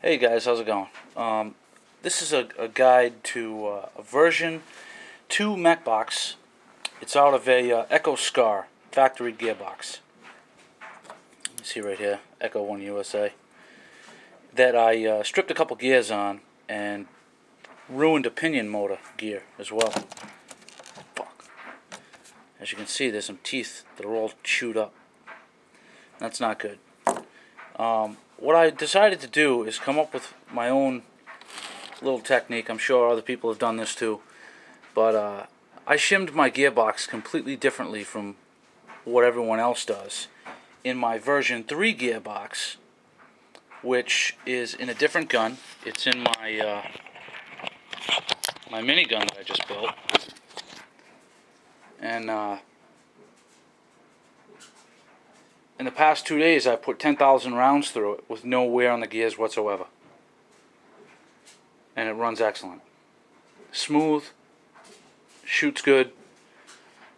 Hey guys, how's it going? This is a guide to a version 2 mech box. It's out of a Echo Scar factory gearbox. You see right here, Echo 1 USA. That I stripped a couple gears on and ruined a pinion motor gear as well. Fuck. As you can see, there's some teeth that are all chewed up. That's not good. What I decided to do is come up with my own little technique. I'm sure other people have done this too. But I shimmed my gearbox completely differently from what everyone else does in my version 3 gearbox, which is in a different gun. It's in my my minigun that I just built. And in the past 2 days, I put 10,000 rounds through it with no wear on the gears whatsoever. And it runs excellent. Smooth, shoots good,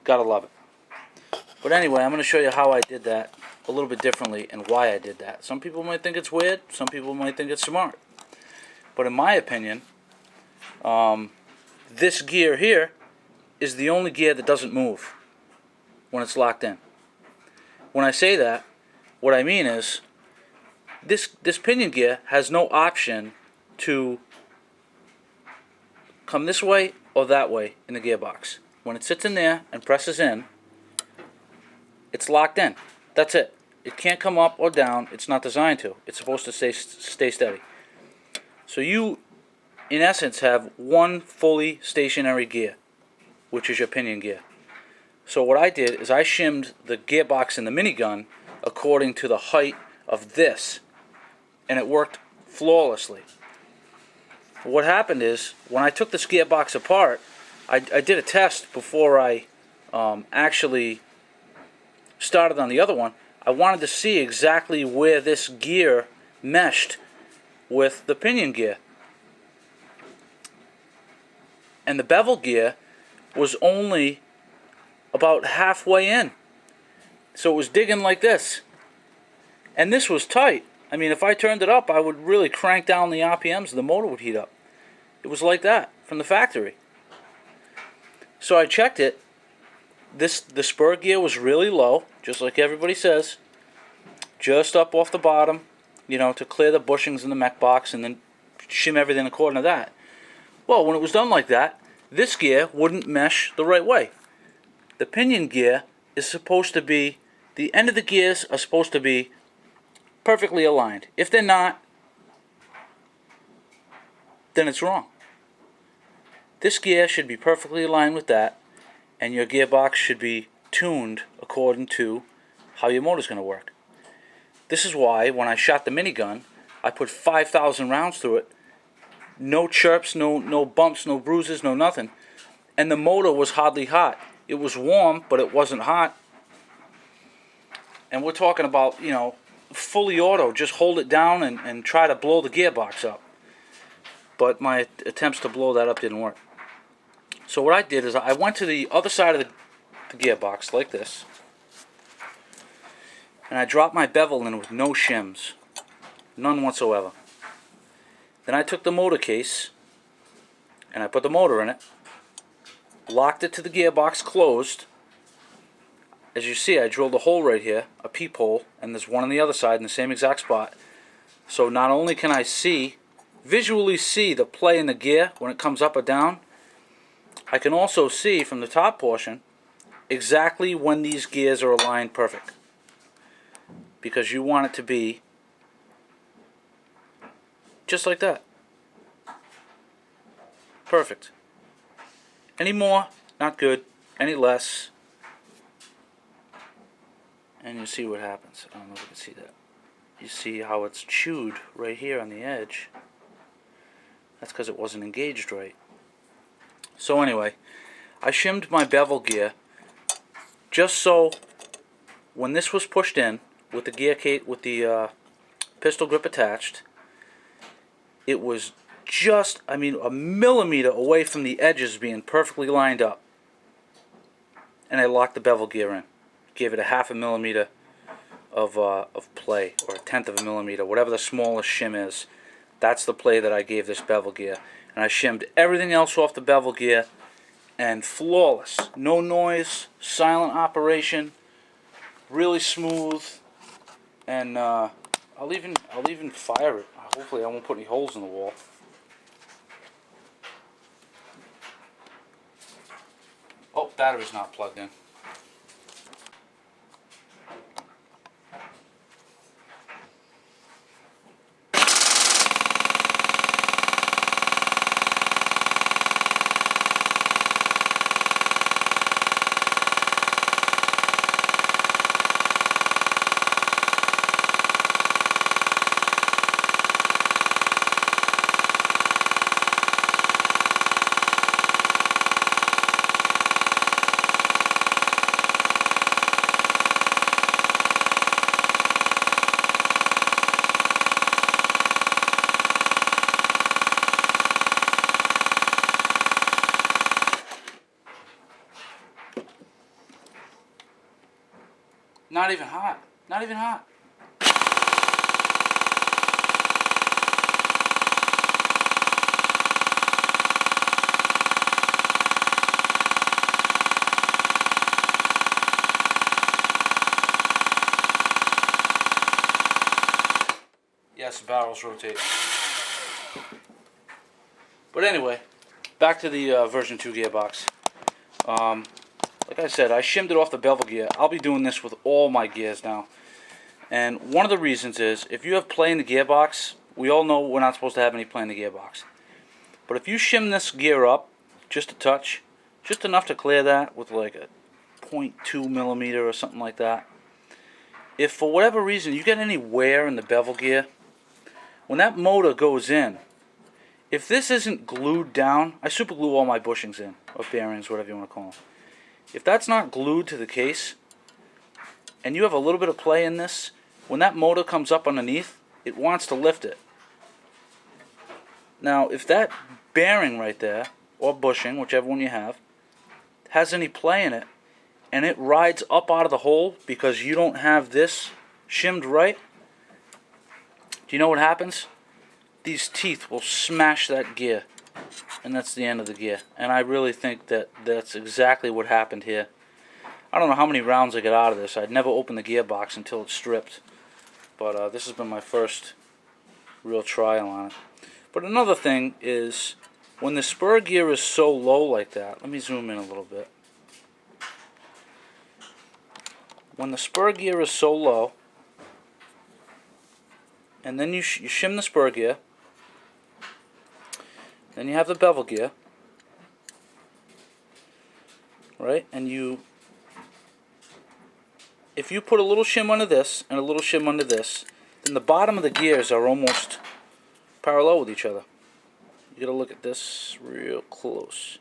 gotta love it. But anyway, I'm going to show you how I did that a little bit differently and why I did that. Some people might think it's weird, some people might think it's smart. But in my opinion, this gear here is the only gear that doesn't move when it's locked in. When I say that, what I mean is this pinion gear has no option to come this way or that way in the gearbox. When it sits in there and presses in, it's locked in. That's it. It can't come up or down. It's not designed to. It's supposed to stay steady. So you, in essence, have one fully stationary gear, which is your pinion gear. So what I did is I shimmed the gearbox in the minigun according to the height of this, and it worked flawlessly. What happened is, when I took this gearbox apart, I did a test before I actually started on the other one. I wanted to see exactly where this gear meshed with the pinion gear. And the bevel gear was only about halfway in. So it was digging like this. And this was tight. I mean, if I turned it up, I would really crank down the RPMs and the motor would heat up. It was like that from the factory. So I checked it. The spur gear was really low, just like everybody says. Just up off the bottom, to clear the bushings in the mech box and then shim everything according to that. Well, when it was done like that, this gear wouldn't mesh the right way. The pinion gear is supposed to be, the end of the gears are supposed to be perfectly aligned. If they're not, then it's wrong. This gear should be perfectly aligned with that, and your gearbox should be tuned according to how your motor's going to work. This is why when I shot the minigun, I put 5,000 rounds through it. No chirps, no bumps, no bruises, no nothing. And the motor was hardly hot. It was warm, but it wasn't hot. And we're talking about, fully auto. Just hold it down and try to blow the gearbox up. But my attempts to blow that up didn't work. So what I did is I went to the other side of the gearbox, like this. And I dropped my bevel in with no shims. None whatsoever. Then I took the motor case, and I put the motor in it. Locked it to the gearbox closed. As you see, I drilled a hole right here, a peephole, and there's one on the other side in the same exact spot. So not only can I visually see the play in the gear when it comes up or down, I can also see from the top portion exactly when these gears are aligned perfect. Because you want it to be just like that. Perfect. Any more, not good. Any less, and you see what happens. I don't know if you can see that. You see how it's chewed right here on the edge. That's because it wasn't engaged right. So anyway, I shimmed my bevel gear just so when this was pushed in with the gear case, with the pistol grip attached, it was just, a millimeter away from the edges being perfectly lined up. And I locked the bevel gear in. Gave it a half a millimeter of play, or a tenth of a millimeter, whatever the smallest shim is. That's the play that I gave this bevel gear. And I shimmed everything else off the bevel gear, and flawless. No noise, silent operation, really smooth, and I'll even fire it. Hopefully I won't put any holes in the wall. Oh, battery's not plugged in. Not even hot. Not even hot. Yes, the barrels rotate. But anyway, back to the version 2 gearbox. Like I said, I shimmed it off the bevel gear. I'll be doing this with all my gears now. And one of the reasons is, if you have play in the gearbox, we all know we're not supposed to have any play in the gearbox. But if you shim this gear up just a touch, just enough to clear that with like a 0.2 millimeter or something like that, if for whatever reason you get any wear in the bevel gear, when that motor goes in, if this isn't glued down, I super glue all my bushings in, or bearings, whatever you want to call them. If that's not glued to the case, and you have a little bit of play in this, when that motor comes up underneath, it wants to lift it. Now, if that bearing right there, or bushing, whichever one you have, has any play in it, and it rides up out of the hole because you don't have this shimmed right, do you know what happens? These teeth will smash that gear, and that's the end of the gear. And I really think that that's exactly what happened here. I don't know how many rounds I get out of this. I'd never opened the gearbox until it's stripped, but this has been my first real trial on it. But another thing is, when the spur gear is so low like that, let me zoom in a little bit. When the spur gear is so low, and then you shim the spur gear, then you have the bevel gear, right? And if you put a little shim under this and a little shim under this, then the bottom of the gears are almost parallel with each other. You gotta look at this real close.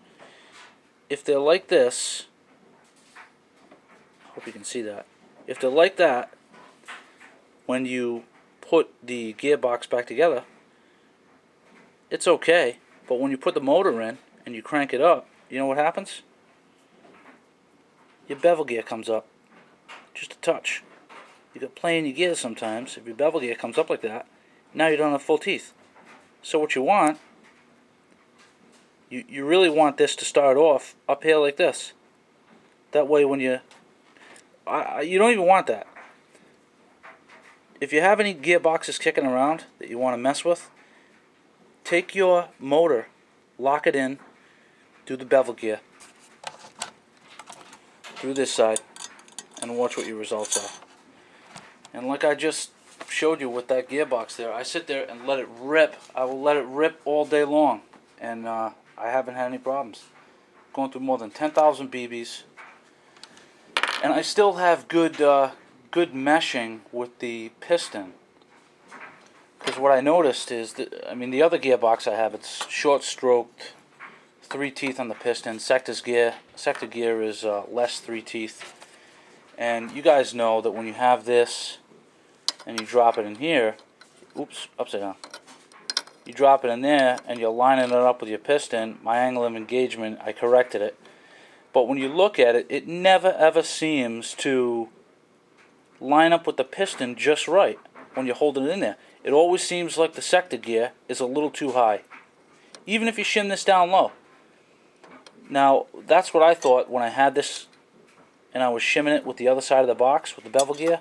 If they're like this, hope you can see that. If they're like that, when you put the gearbox back together, it's okay. But when you put the motor in and you crank it up, you know what happens? Your bevel gear comes up. Just a touch. You got play in your gears sometimes. If your bevel gear comes up like that, now you don't have full teeth. So what you want, you really want this to start off up here like this. That way when you don't even want that. If you have any gearboxes kicking around that you want to mess with, take your motor, lock it in, do the bevel gear through this side, and watch what your results are. And like I just showed you with that gearbox there, I sit there and let it rip. I will let it rip all day long, and I haven't had any problems. Going through more than 10,000 BBs, and I still have good meshing with the piston. Because what I noticed is that, I mean, the other gearbox I have, it's short-stroked, 3 teeth on the piston. Sector gear is less 3 teeth. And you guys know that when you have this and you drop it in here, oops, upside down. You drop it in there and you're lining it up with your piston. My angle of engagement, I corrected it. But when you look at it, it never ever seems to line up with the piston just right when you hold it in there. it always seems like the sector gear is a little too high, even if you shim this down low. Now, that's what I thought when I had this and I was shimming it with the other side of the box with the bevel gear.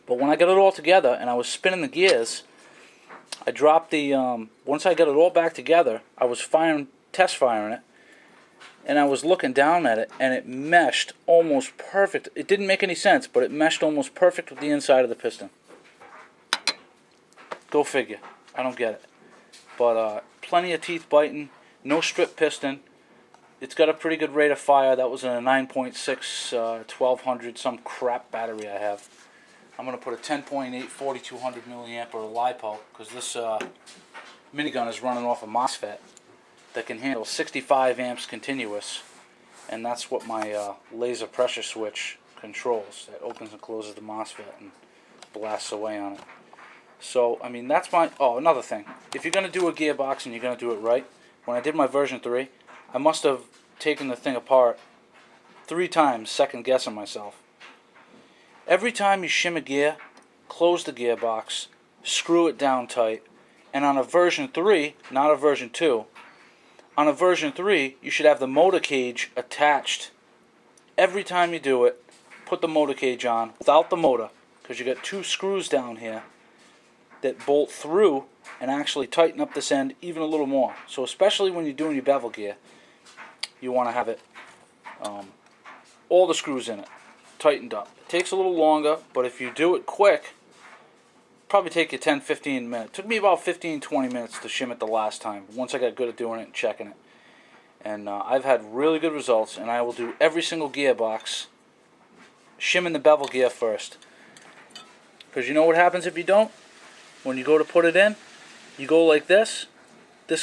But when I got it all together and I was spinning the gears, I dropped the, once I got it all back together, I was test firing it, and I was looking down at it, and it meshed almost perfect. It didn't make any sense, but it meshed almost perfect with the inside of the piston. Go figure. I don't get it. But plenty of teeth biting, no strip piston. It's got a pretty good rate of fire. That was in a 9.6 1200 some crap battery I have. I'm going to put a 10.8 4200 milliamp or a LiPo, because this minigun is running off a MOSFET that can handle 65 amps continuous, and that's what my laser pressure switch controls. That opens and closes the MOSFET and blasts away on it. So, I mean, that's my... Oh, another thing. If you're going to do a gearbox and you're going to do it right, when I did my version 3, I must have taken the thing apart 3 times, second guessing myself. Every time you shim a gear, close the gearbox, screw it down tight, and on a version 3, not a version 2, on a version 3, you should have the motor cage attached. Every time you do it, put the motor cage on without the motor, because you got 2 screws down here that bolt through and actually tighten up this end even a little more. So especially when you're doing your bevel gear, you want to have it, all the screws in it, tightened up. It takes a little longer, but if you do it quick, probably take you 10-15 minutes. It took me about 15-20 minutes to shim it the last time, once I got good at doing it and checking it. And I've had really good results, and I will do every single gearbox shimming the bevel gear first. Because you know what happens if you don't? When you go to put it in, you go like this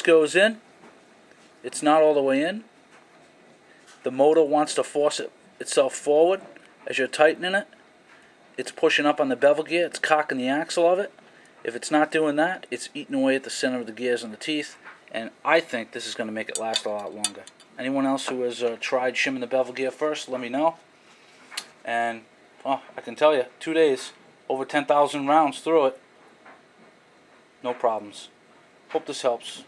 goes in, it's not all the way in. The motor wants to force itself forward as you're tightening it. It's pushing up on the bevel gear, it's cocking the axle of it. If it's not doing that, it's eating away at the center of the gears and the teeth, and I think this is going to make it last a lot longer. Anyone else who has tried shimming the bevel gear first, let me know. And, I can tell you, 2 days, over 10,000 rounds through it. No problems. Hope this helps.